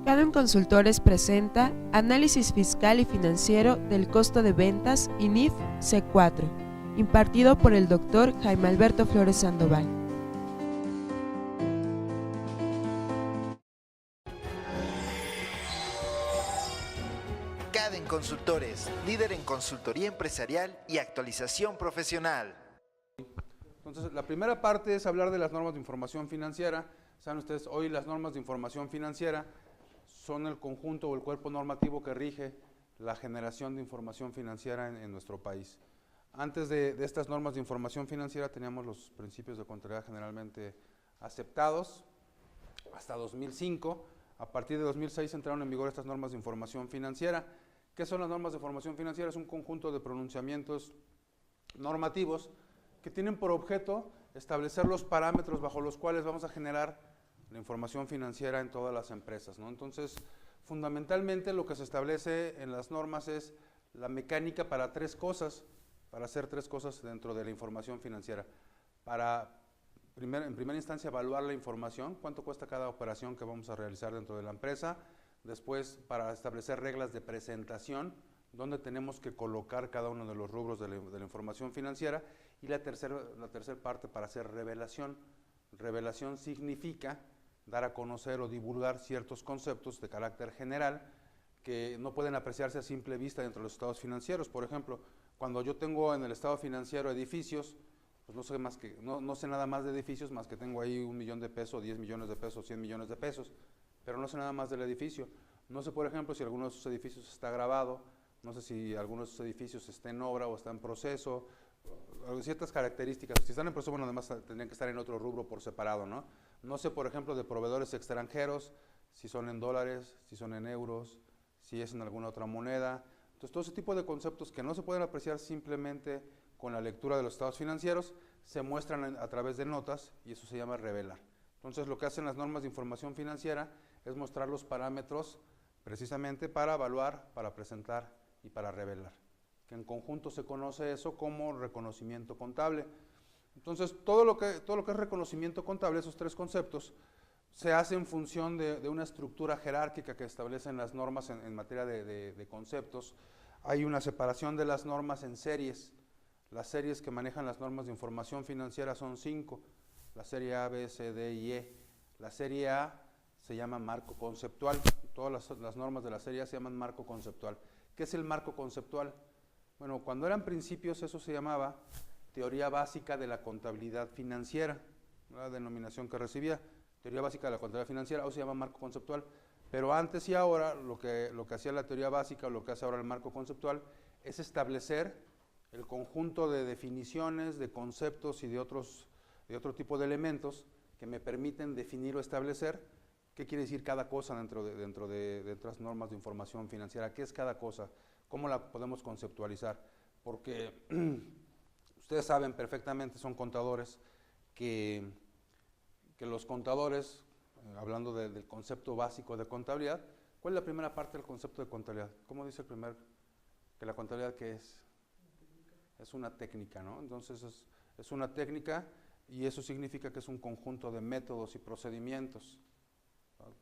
Canon Consultores presenta Análisis Fiscal y Financiero del Costo de Ventas INIF C4, impartido por el Dr. Jaime Alberto Flores Sandoval. Caden Consultores, líder en consultoría empresarial y actualización profesional. Entonces, la primera parte es hablar de las normas de información financiera. Saben ustedes, hoy las normas de información financiera son el conjunto o el cuerpo normativo que rige la generación de información financiera en nuestro país. Antes de estas normas de información financiera teníamos los principios de contabilidad generalmente aceptados hasta 2005. A partir de 2006 entraron en vigor estas normas de información financiera. ¿Qué son las normas de información financiera? Es un conjunto de pronunciamientos normativos que tienen por objeto establecer los parámetros bajo los cuales vamos a generar la información financiera en todas las empresas, ¿no? Entonces, fundamentalmente lo que se establece en las normas es la mecánica para hacer tres cosas dentro de la información financiera. En primera instancia, evaluar la información, cuánto cuesta cada operación que vamos a realizar dentro de la empresa. Después, para establecer reglas de presentación, dónde tenemos que colocar cada uno de los rubros de la información financiera. Y la tercera parte para hacer revelación. Revelación significa dar a conocer o divulgar ciertos conceptos de carácter general que no pueden apreciarse a simple vista dentro de los estados financieros. Por ejemplo, cuando yo tengo en el estado financiero edificios, pues no sé nada más de edificios más que tengo ahí 1 millón de pesos, 10 millones de pesos, 100 millones de pesos, pero no sé nada más del edificio. No sé, por ejemplo, si alguno de esos edificios está grabado, no sé si alguno de esos edificios está en obra o está en proceso, ciertas características. Si están en proceso, bueno, además tendrían que estar en otro rubro por separado, ¿no? No sé, por ejemplo, de proveedores extranjeros, si son en dólares, si son en euros, si es en alguna otra moneda. Entonces, todo ese tipo de conceptos que no se pueden apreciar simplemente con la lectura de los estados financieros, se muestran a través de notas y eso se llama revelar. Entonces, lo que hacen las normas de información financiera es mostrar los parámetros precisamente para evaluar, para presentar y para revelar, que en conjunto se conoce eso como reconocimiento contable. Entonces, todo lo que es reconocimiento contable, esos tres conceptos, se hace en función de una estructura jerárquica que establecen las normas en materia de conceptos. Hay una separación de las normas en series. Las series que manejan las normas de información financiera son 5, la serie A, B, C, D y E. La serie A se llama marco conceptual, todas las normas de la serie A se llaman marco conceptual. ¿Qué es el marco conceptual? Bueno, cuando eran principios eso se llamaba teoría básica de la contabilidad financiera, la denominación que recibía, teoría básica de la contabilidad financiera, o se llama marco conceptual. Pero antes y ahora lo que hacía la teoría básica o lo que hace ahora el marco conceptual es establecer el conjunto de definiciones, de conceptos y de otro tipo de elementos que me permiten definir o establecer qué quiere decir cada cosa dentro de otras normas de información financiera, qué es cada cosa, cómo la podemos conceptualizar, porque ustedes saben perfectamente, son contadores, que los contadores, hablando del concepto básico de contabilidad, ¿cuál es la primera parte del concepto de contabilidad? ¿Cómo dice el primer? Que la contabilidad, ¿qué es? Es una técnica, ¿no? Entonces es una técnica y eso significa que es un conjunto de métodos y procedimientos.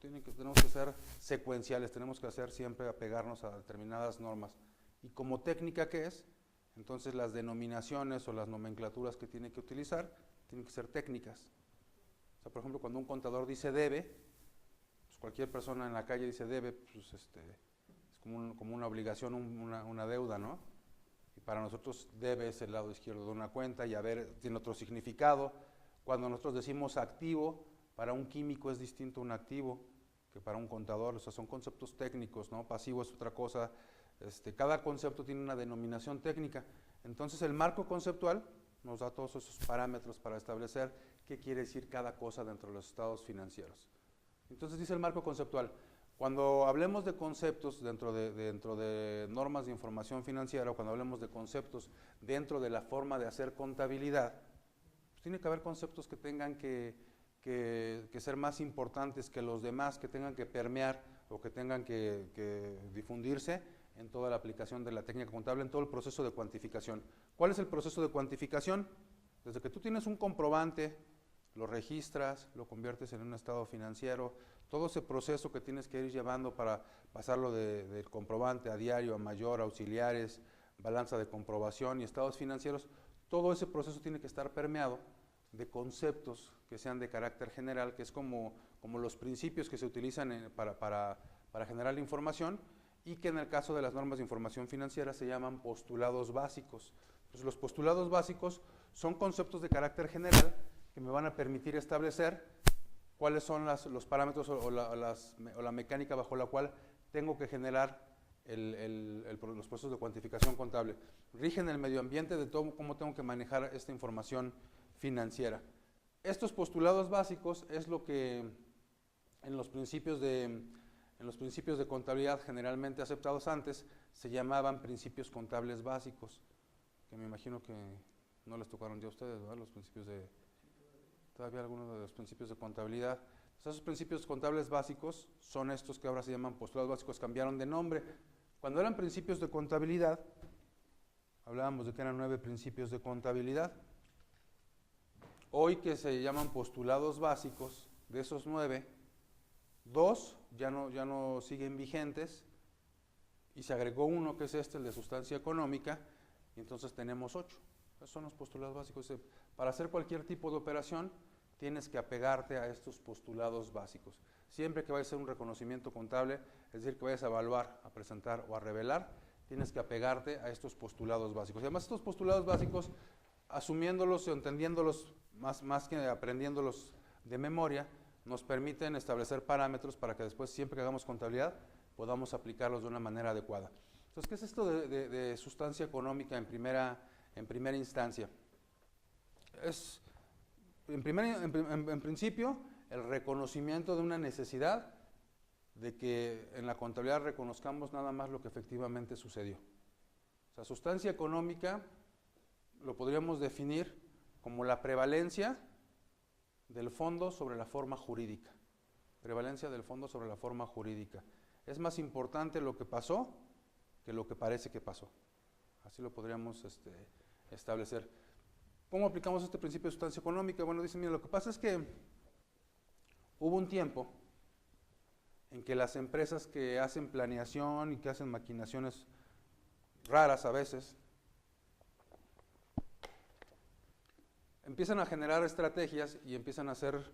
Tenemos que ser secuenciales, tenemos que hacer siempre apegarnos a determinadas normas. Y como técnica, ¿qué es? Entonces las denominaciones o las nomenclaturas que tiene que utilizar tienen que ser técnicas. O sea, por ejemplo, cuando un contador dice debe, pues cualquier persona en la calle dice debe, pues es como una obligación, una deuda, ¿no? Y para nosotros debe es el lado izquierdo de una cuenta y haber tiene otro significado. Cuando nosotros decimos activo, para un químico es distinto un activo que para un contador, o sea, son conceptos técnicos, ¿no? Pasivo es otra cosa. Cada concepto tiene una denominación técnica. Entonces el marco conceptual nos da todos esos parámetros para establecer qué quiere decir cada cosa dentro de los estados financieros. Entonces dice el marco conceptual, cuando hablemos de conceptos dentro de normas de información financiera o cuando hablemos de conceptos dentro de la forma de hacer contabilidad, pues tiene que haber conceptos que tengan que ser más importantes que los demás, que tengan que permear o que tengan que difundirse en toda la aplicación de la técnica contable, en todo el proceso de cuantificación. ¿Cuál es el proceso de cuantificación? Desde que tú tienes un comprobante, lo registras, lo conviertes en un estado financiero, todo ese proceso que tienes que ir llevando para pasarlo del comprobante a diario, a mayor, a auxiliares, balanza de comprobación y estados financieros, todo ese proceso tiene que estar permeado de conceptos que sean de carácter general, que es como los principios que se utilizan para generar la información, y que en el caso de las normas de información financiera se llaman postulados básicos. Entonces, los postulados básicos son conceptos de carácter general que me van a permitir establecer cuáles son los parámetros o la mecánica bajo la cual tengo que generar los procesos de cuantificación contable. Rigen el medio ambiente de todo cómo tengo que manejar esta información financiera. Estos postulados básicos es lo que en los principios de contabilidad generalmente aceptados antes se llamaban principios contables básicos, que me imagino que no les tocaron ya a ustedes, ¿verdad? Los principios de... Todavía algunos de los principios de contabilidad. Esos principios contables básicos son estos que ahora se llaman postulados básicos, cambiaron de nombre. Cuando eran principios de contabilidad, hablábamos de que eran 9 principios de contabilidad. Hoy que se llaman postulados básicos, de esos 9, 2 ya no siguen vigentes y se agregó uno que es el de sustancia económica, y entonces tenemos 8. Esos son los postulados básicos. Para hacer cualquier tipo de operación tienes que apegarte a estos postulados básicos. Siempre que vayas a hacer un reconocimiento contable, es decir, que vayas a evaluar, a presentar o a revelar, tienes que apegarte a estos postulados básicos. Y además estos postulados básicos, asumiéndolos o entendiéndolos más que aprendiéndolos de memoria, nos permiten establecer parámetros para que después, siempre que hagamos contabilidad, podamos aplicarlos de una manera adecuada. Entonces, ¿qué es esto de sustancia económica en primera instancia? Es, en principio, el reconocimiento de una necesidad de que en la contabilidad reconozcamos nada más lo que efectivamente sucedió. O sea, sustancia económica lo podríamos definir como la prevalencia del fondo sobre la forma jurídica. Prevalencia del fondo sobre la forma jurídica. Es más importante lo que pasó que lo que parece que pasó. Así lo podríamos establecer. ¿Cómo aplicamos este principio de sustancia económica? Bueno, dicen, mira, lo que pasa es que hubo un tiempo en que las empresas que hacen planeación y que hacen maquinaciones raras a veces, empiezan a generar estrategias y empiezan a hacer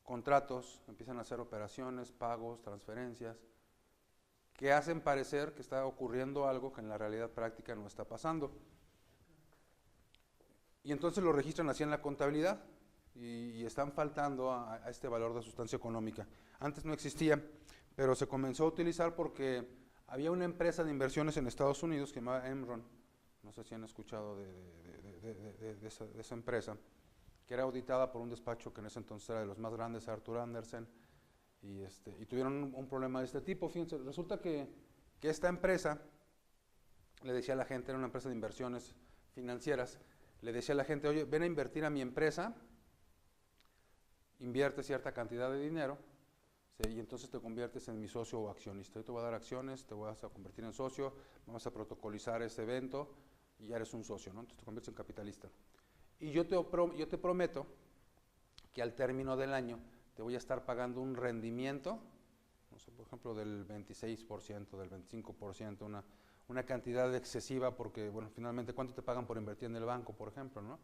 contratos, empiezan a hacer operaciones, pagos, transferencias, que hacen parecer que está ocurriendo algo que en la realidad práctica no está pasando. Y entonces lo registran así en la contabilidad y están faltando a este valor de sustancia económica. Antes no existía, pero se comenzó a utilizar porque había una empresa de inversiones en Estados Unidos que se llamaba Enron, no sé si han escuchado de esa empresa, que era auditada por un despacho que en ese entonces era de los más grandes, Arthur Andersen, y tuvieron un problema de este tipo. Fíjense, resulta que esta empresa le decía a la gente, era una empresa de inversiones financieras, le decía a la gente, oye, ven a invertir a mi empresa, invierte cierta cantidad de dinero, ¿sí? Y entonces te conviertes en mi socio o accionista. Yo te voy a dar acciones, te vas a convertir en socio, vamos a protocolizar ese evento y ya eres un socio, ¿no? Entonces te conviertes en capitalista. Y yo te prometo que al término del año te voy a estar pagando un rendimiento, no sé, por ejemplo, del 26%, del 25%, una cantidad excesiva, porque, bueno, finalmente, ¿cuánto te pagan por invertir en el banco, por ejemplo, no?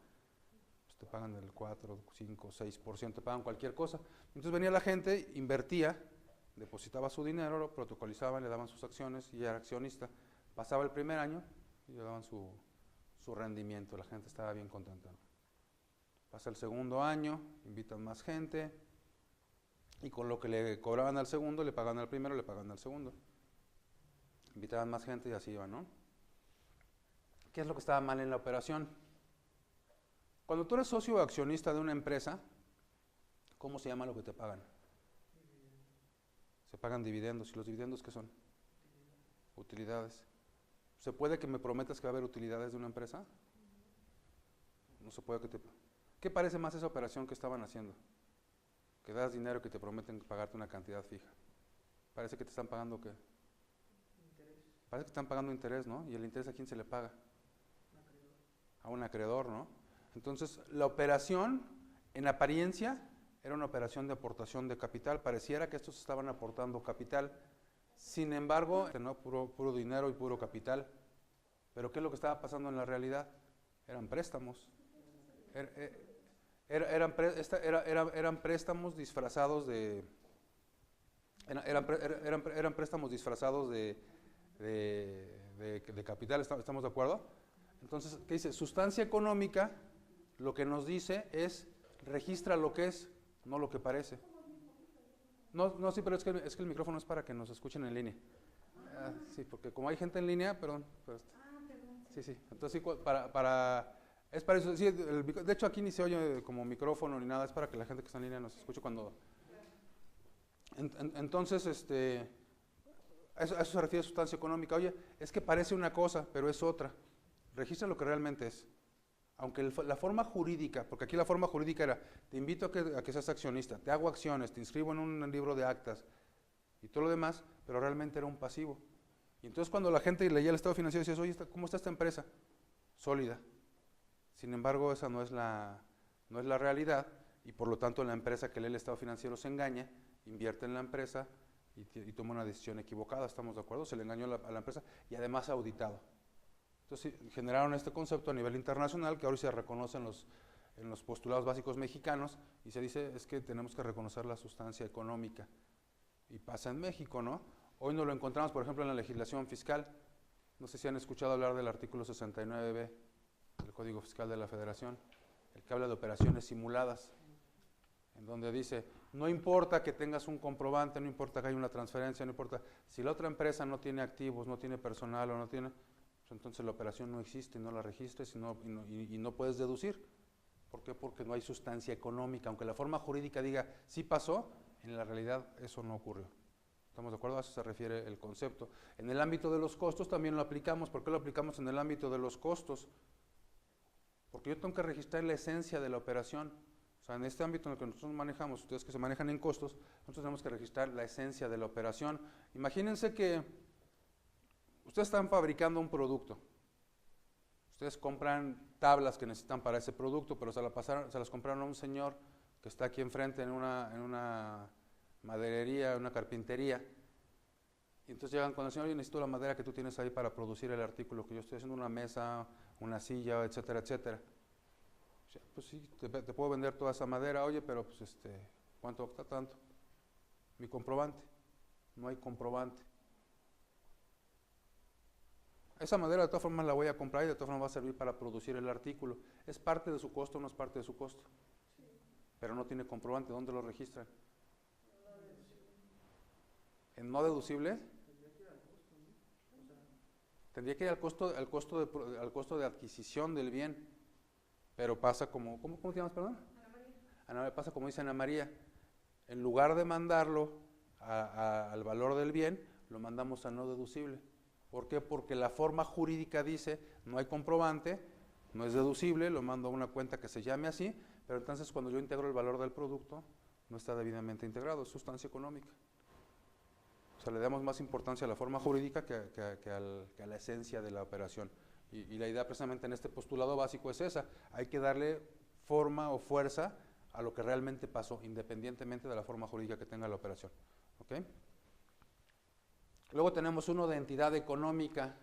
Pues te pagan el 4, 5, 6%, te pagan cualquier cosa. Entonces venía la gente, invertía, depositaba su dinero, lo protocolizaban, le daban sus acciones y era accionista. Pasaba el primer año y le daban su rendimiento, la gente estaba bien contenta, ¿no? Pasa el segundo año, invitan más gente y con lo que le cobraban al segundo, le pagaban al primero, le pagaban al segundo. Invitaban más gente y así iban, ¿no? ¿Qué es lo que estaba mal en la operación? Cuando tú eres socio o accionista de una empresa, ¿cómo se llama lo que te pagan? Se pagan dividendos. ¿Y los dividendos qué son? Utilidades. ¿Se puede que me prometas que va a haber utilidades de una empresa? No se puede que te... ¿Qué parece más esa operación que estaban haciendo? Que das dinero, que te prometen pagarte una cantidad fija. Parece que te están pagando ¿qué? Parece que están pagando interés, ¿no? ¿Y el interés a quién se le paga? A un acreedor, ¿no? Entonces, la operación, en apariencia, era una operación de aportación de capital, pareciera que estos estaban aportando capital, sin embargo, no, puro dinero y puro capital, pero ¿qué es lo que estaba pasando en la realidad? Eran préstamos, eran préstamos disfrazados de, eran préstamos disfrazados de capital, ¿estamos de acuerdo? Entonces, ¿qué dice? Sustancia económica, lo que nos dice es, registra lo que es, no lo que parece. No, sí, pero es que el micrófono es para que nos escuchen en línea. Sí, porque como hay gente en línea, perdón. Sí. Entonces, sí, es para eso. Sí, de hecho, aquí ni se oye como micrófono ni nada, es para que la gente que está en línea nos escuche cuando. Entonces, a eso se refiere sustancia económica. Oye, es que parece una cosa, pero es otra. Registra lo que realmente es. Aunque la forma jurídica, porque aquí la forma jurídica era, te invito a que seas accionista, te hago acciones, te inscribo en un libro de actas y todo lo demás, pero realmente era un pasivo. Y entonces cuando la gente leía el estado financiero decías, oye, ¿cómo está esta empresa? Sólida. Sin embargo, esa no es la realidad y por lo tanto la empresa que lee el estado financiero se engaña, invierte en la empresa y toma una decisión equivocada, ¿estamos de acuerdo? Se le engañó a la empresa y además auditado. Entonces generaron este concepto a nivel internacional que ahora se reconoce en los postulados básicos mexicanos y se dice es que tenemos que reconocer la sustancia económica. Y pasa en México, ¿no? Hoy nos lo encontramos, por ejemplo, en la legislación fiscal. No sé si han escuchado hablar del artículo 69b del Código Fiscal de la Federación, el que habla de operaciones simuladas, en donde dice, no importa que tengas un comprobante, no importa que haya una transferencia, no importa, si la otra empresa no tiene activos, no tiene personal o no tiene... entonces la operación no existe, no la registres y no puedes deducir. ¿Por qué? Porque no hay sustancia económica. Aunque la forma jurídica diga, sí pasó, en la realidad eso no ocurrió. ¿Estamos de acuerdo? A eso se refiere el concepto. En el ámbito de los costos también lo aplicamos. ¿Por qué lo aplicamos en el ámbito de los costos? Porque yo tengo que registrar la esencia de la operación. O sea, en este ámbito en el que nosotros manejamos, ustedes que se manejan en costos, nosotros tenemos que registrar la esencia de la operación. Imagínense que ustedes están fabricando un producto. Ustedes compran tablas que necesitan para ese producto, pero se las compraron a un señor que está aquí enfrente en una maderería, en una carpintería. Y entonces llegan con el señor, yo necesito la madera que tú tienes ahí para producir el artículo que yo estoy haciendo, una mesa, una silla, etcétera, etcétera. Pues sí, te puedo vender toda esa madera, oye, pero pues ¿cuánto está tanto? Mi comprobante. No hay comprobante. Esa madera de todas formas la voy a comprar y de todas formas va a servir para producir el artículo. ¿Es parte de su costo o no es parte de su costo? Sí. Pero no tiene comprobante, ¿dónde lo registran? ¿En no deducible? Tendría que ir al costo de adquisición del bien, pero pasa como, ¿cómo te llamas, perdón? Ana María. Pasa como dice Ana María, en lugar de mandarlo al valor del bien, lo mandamos a no deducible. ¿Por qué? Porque la forma jurídica dice, no hay comprobante, no es deducible, lo mando a una cuenta que se llame así, pero entonces cuando yo integro el valor del producto, no está debidamente integrado, es sustancia económica. O sea, le damos más importancia a la forma jurídica que a la esencia de la operación. Y la idea precisamente en este postulado básico es esa, hay que darle forma o fuerza a lo que realmente pasó, independientemente de la forma jurídica que tenga la operación. ¿Ok? Luego tenemos uno de entidad económica.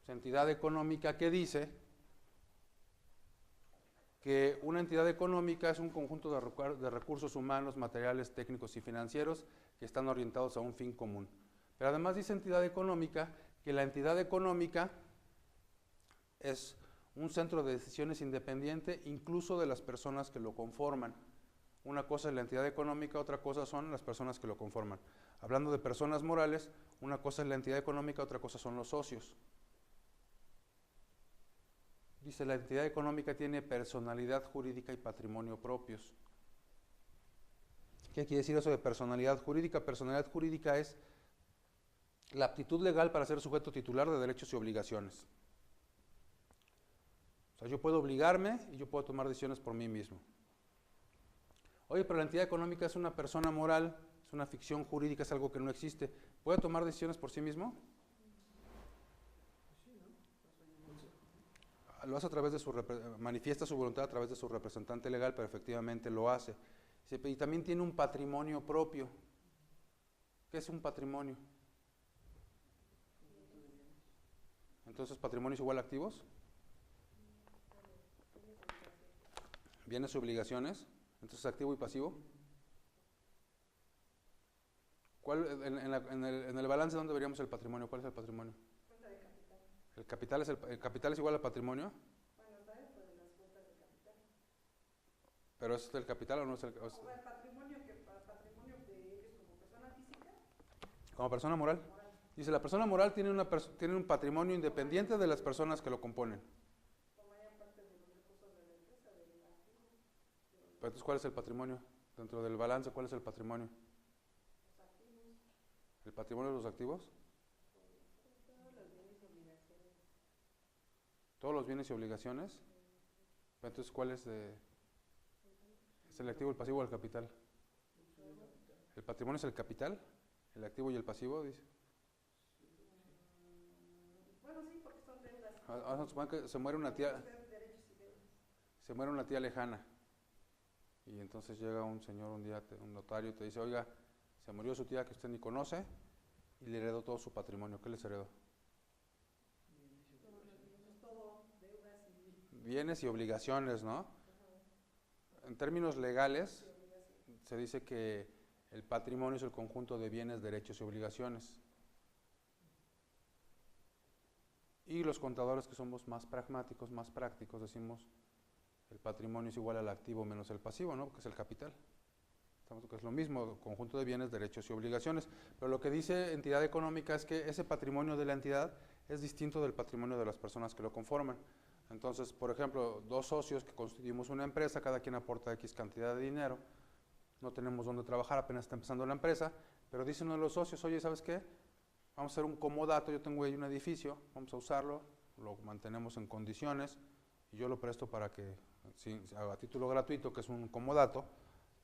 Entidad económica que dice que una entidad económica es un conjunto de recursos humanos, materiales, técnicos y financieros que están orientados a un fin común. Pero además dice entidad económica que la entidad económica es un centro de decisiones independiente incluso de las personas que lo conforman. Una cosa es la entidad económica, otra cosa son las personas que lo conforman. Hablando de personas morales, una cosa es la entidad económica, otra cosa son los socios. Dice, la entidad económica tiene personalidad jurídica y patrimonio propios. ¿Qué quiere decir eso de personalidad jurídica? Personalidad jurídica es la aptitud legal para ser sujeto titular de derechos y obligaciones. O sea, yo puedo obligarme y yo puedo tomar decisiones por mí mismo. Oye, pero la entidad económica es una persona moral, es una ficción jurídica, es algo que no existe. ¿Puede tomar decisiones por sí mismo? Lo hace a través de manifiesta su voluntad a través de su representante legal, pero efectivamente lo hace. Y también tiene un patrimonio propio. ¿Qué es un patrimonio? Entonces, ¿patrimonio es igual a activos? ¿Bienes y obligaciones? Entonces, activo y pasivo. En el balance, ¿dónde veríamos el patrimonio? ¿Cuál es el patrimonio? Cuenta de capital. ¿El capital es igual al patrimonio? Bueno, está dentro de las cuentas de capital. ¿Pero es el capital o no es el capital? O el patrimonio de ellos como persona física. Como persona moral. Dice, la persona moral tiene un patrimonio independiente de las personas que lo componen. Formarían parte de los recursos de la empresa, del activo. Pero entonces, ¿cuál es el patrimonio? Dentro del balance, ¿cuál es el patrimonio? Los activos. ¿El patrimonio de los activos? Todos los bienes y obligaciones. Todos los bienes y obligaciones. Entonces, ¿cuál es ¿es el activo, el pasivo o el capital? ¿El patrimonio es el capital? ¿El activo y el pasivo? Dice. Bueno, sí, porque son deudas. Vamos a suponer que se muere una tía. Derechos y deudas. Se muere una tía lejana y entonces llega un señor un día, un notario, y te dice, oiga, se murió su tía que usted ni conoce y le heredó todo su patrimonio. ¿Qué les heredó? Todo, deudas y... Bienes y obligaciones, ¿no? En términos legales se dice que el patrimonio es el conjunto de bienes, derechos y obligaciones. Y los contadores, que somos más pragmáticos, más prácticos, decimos el patrimonio es igual al activo menos el pasivo, ¿no? Que es el capital. Que es lo mismo, conjunto de bienes, derechos y obligaciones. Pero lo que dice entidad económica es que ese patrimonio de la entidad es distinto del patrimonio de las personas que lo conforman. Entonces, por ejemplo, dos socios que constituimos una empresa, cada quien aporta X cantidad de dinero, no tenemos dónde trabajar, apenas está empezando la empresa, pero dice uno de los socios, oye, ¿sabes qué? Vamos a hacer un comodato, yo tengo ahí un edificio, vamos a usarlo, lo mantenemos en condiciones y yo lo presto para que, a título gratuito, que es un comodato,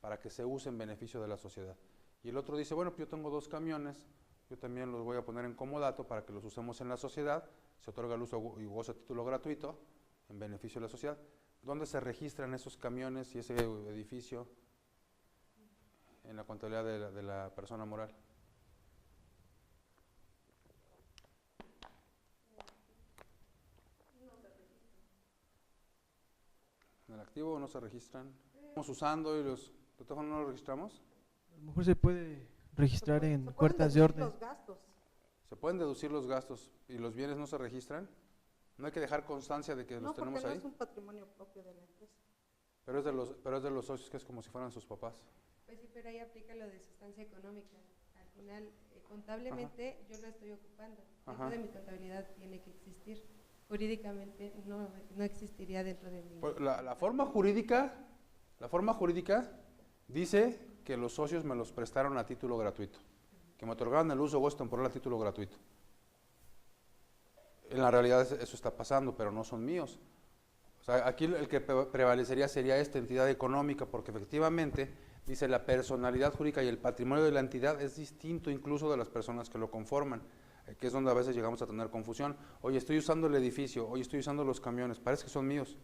para que se use en beneficio de la sociedad. Y el otro dice, bueno, pues yo tengo 2 camiones, yo también los voy a poner en comodato para que los usemos en la sociedad, se otorga el uso y goce a título gratuito, en beneficio de la sociedad. ¿Dónde se registran esos camiones y ese edificio? En la contabilidad de la persona moral. ¿En el activo no se registran? Estamos usando y los de todas formas no los registramos. A lo mejor se puede registrar en Se pueden cuentas de deducir orden. los gastos. Se pueden deducir los gastos y los bienes no se registran. No hay que dejar constancia de que los tenemos No, porque ahí. no es un patrimonio propio de la empresa. Pero es de los socios, que es como si fueran sus papás. Pues sí, pero ahí aplica lo de sustancia económica. Al final, contablemente yo lo estoy ocupando. Dentro de mi contabilidad tiene que existir. Jurídicamente no existiría dentro de mi... Pues la forma jurídica dice que los socios me los prestaron a título gratuito, que me otorgaron el uso o gozo temporal a título gratuito. En la realidad eso está pasando, pero no son míos. O sea, aquí el que prevalecería sería esta entidad económica, porque efectivamente dice la personalidad jurídica y el patrimonio de la entidad es distinto incluso de las personas que lo conforman, que es donde a veces llegamos a tener confusión. Oye, estoy usando el edificio, oye, estoy usando los camiones, parece que son míos,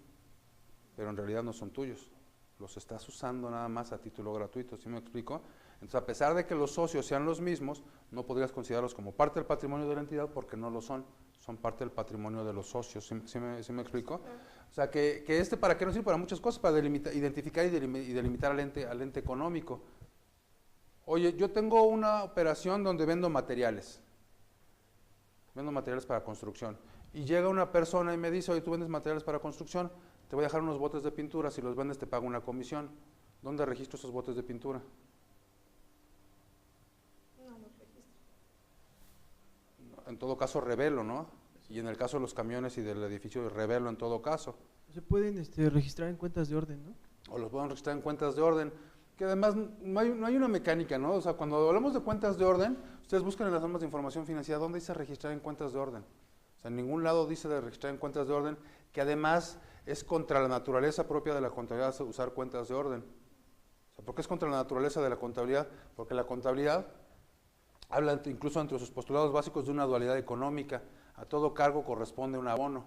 pero en realidad no son tuyos. Los estás usando nada más a título gratuito, ¿sí me explico? Entonces, a pesar de que los socios sean los mismos, no podrías considerarlos como parte del patrimonio de la entidad porque no lo son parte del patrimonio de los socios, ¿sí me explico? O sea, que ¿para qué nos sirve? Para muchas cosas, para identificar y delimitar al ente económico. Oye, yo tengo una operación donde vendo materiales para construcción, y llega una persona y me dice, oye, tú vendes materiales para construcción, te voy a dejar unos botes de pintura, si los vendes te pago una comisión. ¿Dónde registro esos botes de pintura? No los registro. En todo caso revelo, ¿no? Y en el caso de los camiones y del edificio revelo en todo caso. Se pueden registrar en cuentas de orden, ¿no? O los pueden registrar en cuentas de orden, que además no hay una mecánica, ¿no? O sea, cuando hablamos de cuentas de orden, ustedes buscan en las normas de información financiera, ¿dónde dice registrar en cuentas de orden? O sea, en ningún lado dice de registrar en cuentas de orden, que además es contra la naturaleza propia de la contabilidad usar cuentas de orden. O sea, ¿por qué es contra la naturaleza de la contabilidad? Porque la contabilidad habla incluso entre sus postulados básicos de una dualidad económica. A todo cargo corresponde un abono.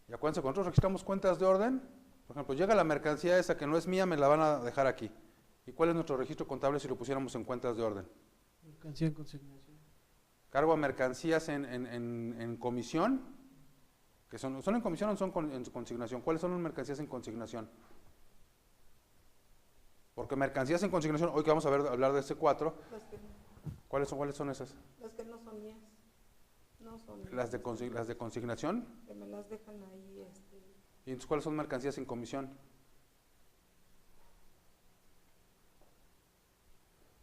Y acuérdense, cuando nosotros registramos cuentas de orden, por ejemplo, llega la mercancía esa que no es mía, me la van a dejar aquí. ¿Y cuál es nuestro registro contable si lo pusiéramos en cuentas de orden? Mercancía en consignación. Cargo a mercancías en comisión, que son en comisión o son en consignación. ¿Cuáles son las mercancías en consignación? Porque mercancías en consignación, hoy que vamos a hablar de C4, ¿cuáles son esas? Las que no son mías. No son mías. Las de consignación. Que me las dejan ahí. ¿Y entonces cuáles son mercancías en comisión?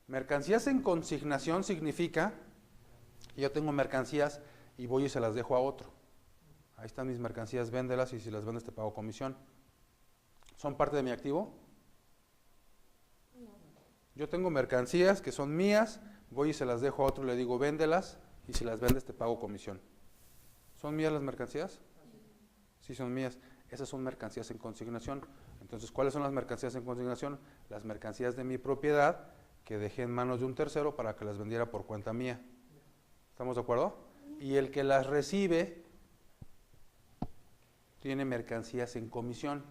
Mercancías en consignación significa que yo tengo mercancías y voy y se las dejo a otro. Ahí están mis mercancías, véndelas y si las vendes te pago comisión. ¿Son parte de mi activo? No. Yo tengo mercancías que son mías, voy y se las dejo a otro, le digo véndelas y si las vendes te pago comisión. ¿Son mías las mercancías? Sí, son mías. Esas son mercancías en consignación. Entonces, ¿cuáles son las mercancías en consignación? Las mercancías de mi propiedad que dejé en manos de un tercero para que las vendiera por cuenta mía. ¿Estamos de acuerdo? Y el que las recibe tiene mercancías en comisión.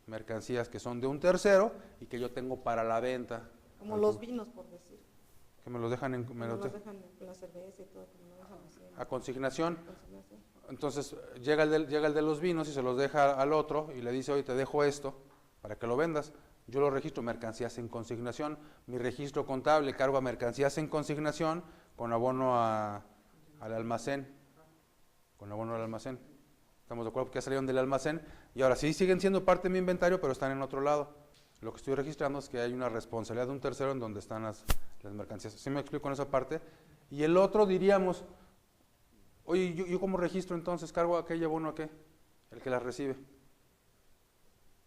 Mercancías que son de un tercero y que yo tengo para la venta. Como los vinos, por decir. Que me los dejan en, Me los dejan en la cerveza y todo, como no dejan así. a consignación. Consignación. Entonces llega el de los vinos y se los deja al otro y le dice, oye, te dejo esto para que lo vendas. Yo lo registro mercancías en consignación. Mi registro contable cargo a mercancías en consignación con abono al almacén. Con abono al almacén. ¿Estamos de acuerdo? Porque ya salieron del almacén y ahora sí siguen siendo parte de mi inventario, pero están en otro lado. Lo que estoy registrando es que hay una responsabilidad de un tercero en donde están las mercancías. ¿Sí me explico en esa parte? Y el otro diríamos, oye, ¿yo cómo registro entonces? ¿Cargo a qué y abono a qué? El que las recibe.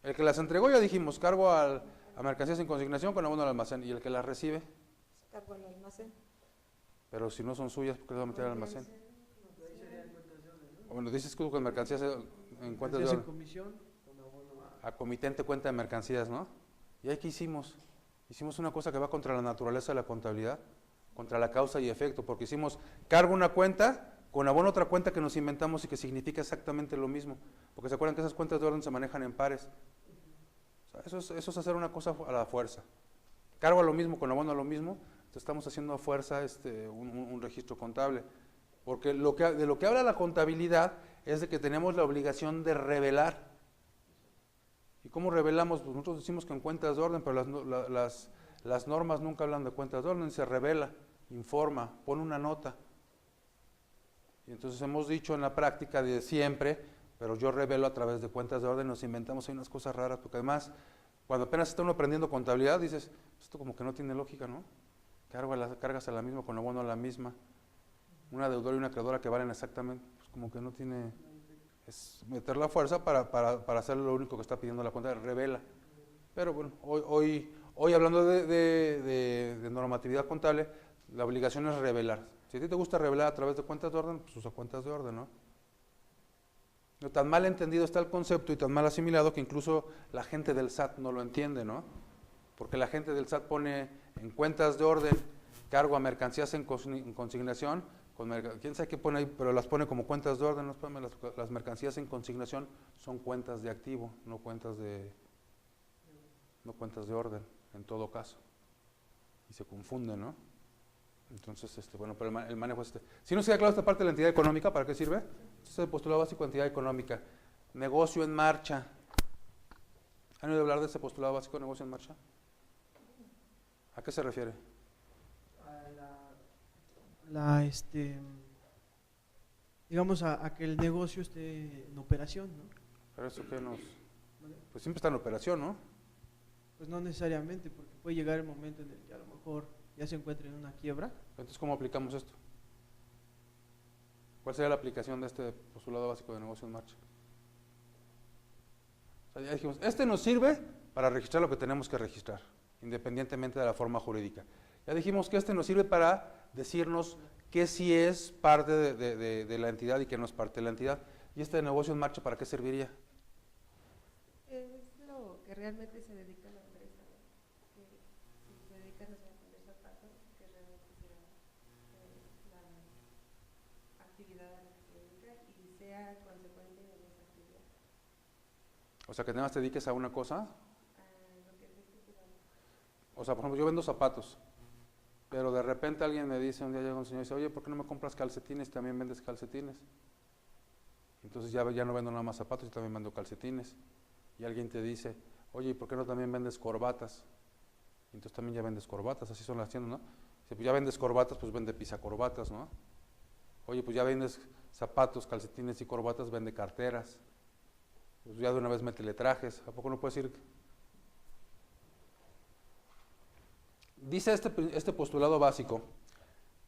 El que las entregó ya dijimos, cargo a mercancías en consignación con abono al almacén. ¿Y el que las recibe? Cargo al almacén. Pero si no son suyas, ¿por qué las va a meter al almacén? Bueno, dices que con mercancías en cuentas de Mercancías en orden. comisión con abono a... A comitente cuenta de mercancías, ¿no? ¿Y ahí qué hicimos? Hicimos una cosa que va contra la naturaleza de la contabilidad, contra la causa y efecto, porque hicimos cargo una cuenta con abono otra cuenta que nos inventamos y que significa exactamente lo mismo, porque se acuerdan que esas cuentas de orden se manejan en pares. O sea, eso es hacer una cosa a la fuerza. Cargo a lo mismo con abono a lo mismo, entonces estamos haciendo a fuerza un registro contable. Porque de lo que habla la contabilidad es de que tenemos la obligación de revelar. ¿Y cómo revelamos? Pues nosotros decimos que en cuentas de orden, pero las normas nunca hablan de cuentas de orden, se revela, informa, pone una nota. Y entonces hemos dicho en la práctica de siempre, pero yo revelo a través de cuentas de orden, nos inventamos ahí unas cosas raras, porque además, cuando apenas está uno aprendiendo contabilidad, dices, esto como que no tiene lógica, ¿no? Cargas a la misma con abono a la misma. Una deudora y una acreedora que valen exactamente, pues como que no tiene, es meter la fuerza para hacer lo único que está pidiendo la cuenta, revela. Pero bueno, hoy hablando de normatividad contable, la obligación es revelar. Si a ti te gusta revelar a través de cuentas de orden, pues usa cuentas de orden, ¿no? No, tan mal entendido está el concepto y tan mal asimilado que incluso la gente del SAT no lo entiende, ¿no? Porque la gente del SAT pone en cuentas de orden, cargo a mercancías en consignación, quién sabe qué pone ahí, pero las pone como cuentas de orden, ¿no? Las mercancías en consignación son cuentas de activo, no cuentas de orden, en todo caso. Y se confunden, ¿no? Entonces, bueno, pero el manejo es Si no se queda claro esta parte de la entidad económica, ¿para qué sirve? Este es el postulado básico de entidad económica. Negocio en marcha. ¿Han oído hablar de ese postulado básico de negocio en marcha? ¿A qué se refiere? Digamos a que el negocio esté en operación, ¿no? Pero eso que pues siempre está en operación, ¿no? Pues no necesariamente, porque puede llegar el momento en el que a lo mejor ya se encuentra en una quiebra. Entonces, ¿cómo aplicamos esto? ¿Cuál sería la aplicación de este postulado básico de negocio en marcha? O sea, ya dijimos, nos sirve para registrar lo que tenemos que registrar, independientemente de la forma jurídica. Ya dijimos que nos sirve para decirnos qué sí es parte de la entidad y qué no es parte de la entidad. ¿Y este negocio en marcha para qué serviría? Es lo que realmente se dedica a la empresa, que si se dedican a vender zapatos, que realmente sea la actividad a la que se dedica y sea consecuente en esa actividad. O sea, que nada más te dediques a una cosa. Lo que es estipulado. O sea, por ejemplo, yo vendo zapatos, pero de repente alguien me dice, un día llega un señor y dice, oye, ¿por qué no me compras calcetines? También vendes calcetines. Entonces ya no vendo nada más zapatos, yo también vendo calcetines. Y alguien te dice, oye, ¿y por qué no también vendes corbatas? Y entonces también ya vendes corbatas, así son las tiendas, ¿no? Si pues ya vendes corbatas, pues vende pisacorbatas, ¿no? Oye, pues ya vendes zapatos, calcetines y corbatas, vende carteras. Pues ya de una vez métele trajes. ¿A poco no puedes ir? Dice este postulado básico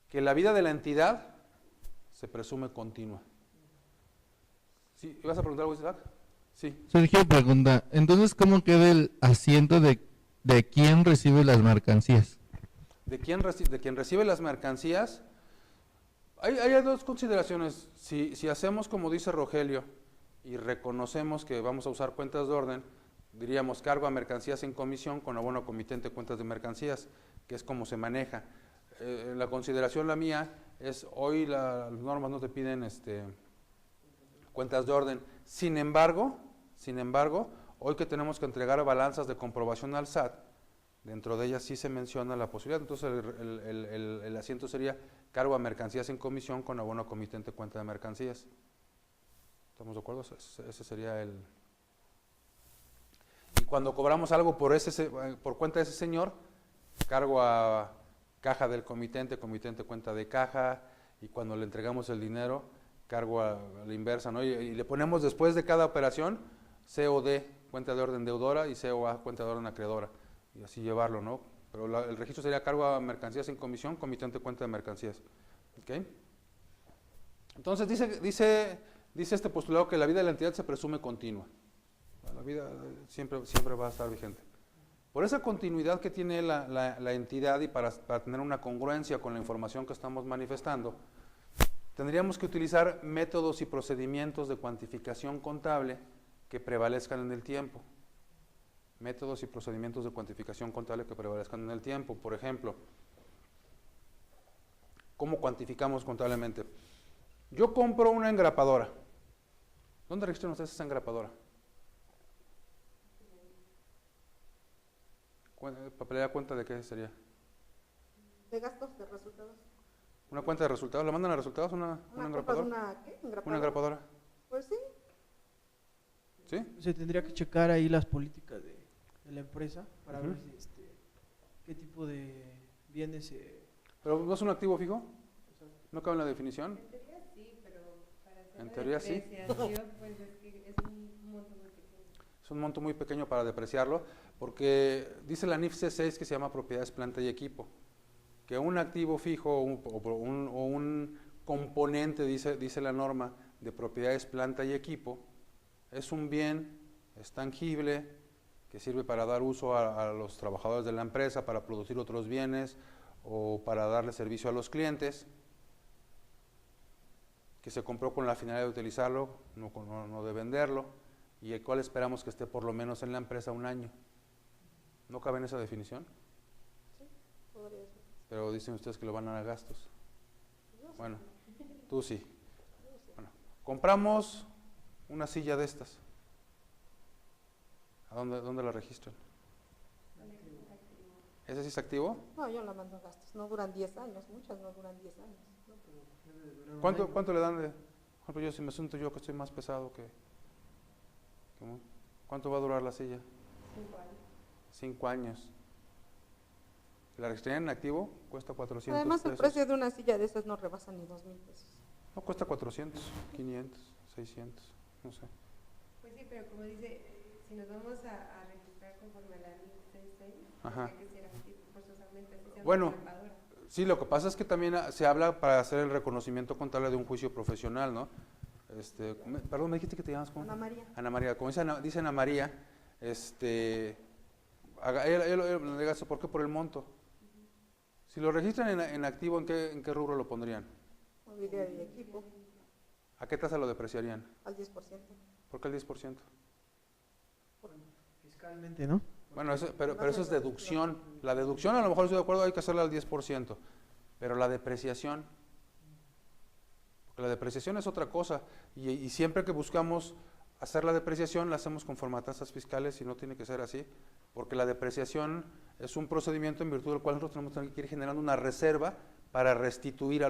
que la vida de la entidad se presume continua. ¿Sí? ¿Ibas a preguntar algo, Isaac? Sí. Sergio pregunta, entonces, ¿cómo queda el asiento de quién recibe las mercancías? ¿De quién recibe las mercancías? Hay dos consideraciones. Si hacemos como dice Rogelio y reconocemos que vamos a usar cuentas de orden, diríamos cargo a mercancías en comisión con abono comitente de cuentas de mercancías, que es como se maneja. La consideración la mía es, hoy las normas no te piden cuentas de orden. Sin embargo, hoy que tenemos que entregar balanzas de comprobación al SAT, dentro de ellas sí se menciona la posibilidad. Entonces el asiento sería cargo a mercancías en comisión con abono comitente cuenta de mercancías. ¿Estamos de acuerdo? Ese sería el... Y cuando cobramos algo por cuenta de ese señor, cargo a caja del comitente cuenta de caja, y cuando le entregamos el dinero, cargo a la inversa, ¿no? Y le ponemos después de cada operación COD, cuenta de orden deudora, y COA, cuenta de orden acreedora, y así llevarlo, ¿no? Pero el registro sería cargo a mercancías en comisión, comitente cuenta de mercancías. ¿Ok? Entonces dice este postulado que la vida de la entidad se presume continua. La vida siempre va a estar vigente. Por esa continuidad que tiene la entidad y para tener una congruencia con la información que estamos manifestando, tendríamos que utilizar métodos y procedimientos de cuantificación contable que prevalezcan en el tiempo. Métodos y procedimientos de cuantificación contable que prevalezcan en el tiempo. Por ejemplo, ¿cómo cuantificamos contablemente? Yo compro una engrapadora. ¿Dónde registran ustedes esa engrapadora? ¿Papelera cuenta de qué sería? De gastos, de resultados. ¿Una cuenta de resultados? ¿La mandan a resultados una engrapadora? ¿Una qué? ¿Una engrapadora? Pues sí. ¿Sí? Se tendría que checar ahí las políticas de la empresa para ver si, qué tipo de bienes se... ¿Pero no es un activo fijo? ¿No cabe en la definición? En teoría sí, pero para hacer En teoría sí. pues es que es un monto muy pequeño. Es un monto muy pequeño para depreciarlo, porque dice la NIF C6 que se llama propiedades, planta y equipo, que un activo fijo o un componente, dice la norma, de propiedades, planta y equipo, es un bien, es tangible, que sirve para dar uso a los trabajadores de la empresa, para producir otros bienes o para darle servicio a los clientes, que se compró con la finalidad de utilizarlo, no de venderlo, y el cual esperamos que esté por lo menos en la empresa un año. ¿No cabe en esa definición? Sí, podría ser. Pero dicen ustedes que lo van a dar a gastos. Bueno, tú sí. Bueno, compramos una silla de estas. ¿A dónde la registran? ¿Ese sí es activo? No, yo la mando a gastos. No duran 10 años, muchas no duran 10 años. ¿Cuánto le dan de...? Por ejemplo, yo si me siento yo que estoy más pesado que... ¿Cuánto va a durar la silla? 5 años. 5 años. La registrarían en activo, cuesta 400 Además, el pesos. precio de una silla de esas no rebasa ni 2,000 pesos. No, cuesta 400, 500, 600, no sé. Pues sí, pero como dice, si nos vamos a registrar conforme a la NIF 66, Ajá. tendría que ser activo forzosamente, así sea Bueno, una engrapadora. Sí, lo que pasa es que también se habla para hacer el reconocimiento contable de un juicio profesional, ¿no? Perdón, me dijiste que te llamas ¿cómo? Ana María. Ana María, como dice Ana María, ella lo diga eso, ¿por qué? Por el monto. Si lo registran en activo, ¿en qué rubro lo pondrían? Mobiliario y equipo, ¿A qué tasa lo depreciarían? al 10%. ¿Por qué el 10%? Fiscalmente, ¿no? Bueno, pero eso es deducción. La deducción, a lo mejor estoy de acuerdo, hay que hacerla al 10%, pero la depreciación, porque la depreciación es otra cosa, y siempre que buscamos hacer la depreciación la hacemos conforme a tasas fiscales y no tiene que ser así, porque la depreciación es un procedimiento en virtud del cual nosotros tenemos que ir generando una reserva para restituir a